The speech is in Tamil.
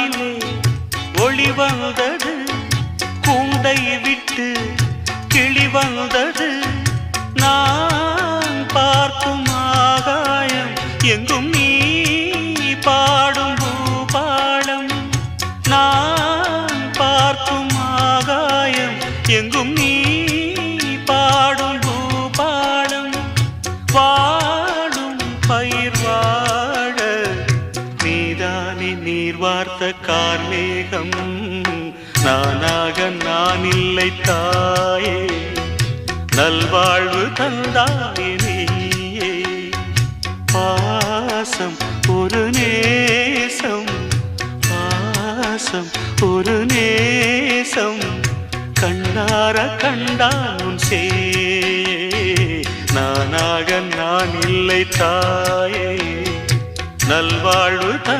வானிலே ஒளி வந்தது, கூண்டை விட்டு கிளி வந்தது. நான் பார்க்கும் ஆகாயம் எங்கும் நீ பாடும் பூபாலம். நான் பார்க்கும் ஆகாயம் எங்கும் நீ பாடும் பூபாலம். வாடும் பயிர் வாழ நீதானே நீர் வார்த்த கார்மேகம். நானாக நான் இல்லை தாயே, நல்வாழ்வு தந்தாயே நீயே. பாசம் ஒரு நேசம், பாசம் ஒரு நேசம், கண்ணார கண்டான் சே. நானாக நான் இல்லை தாயே, நல்வாழ்வு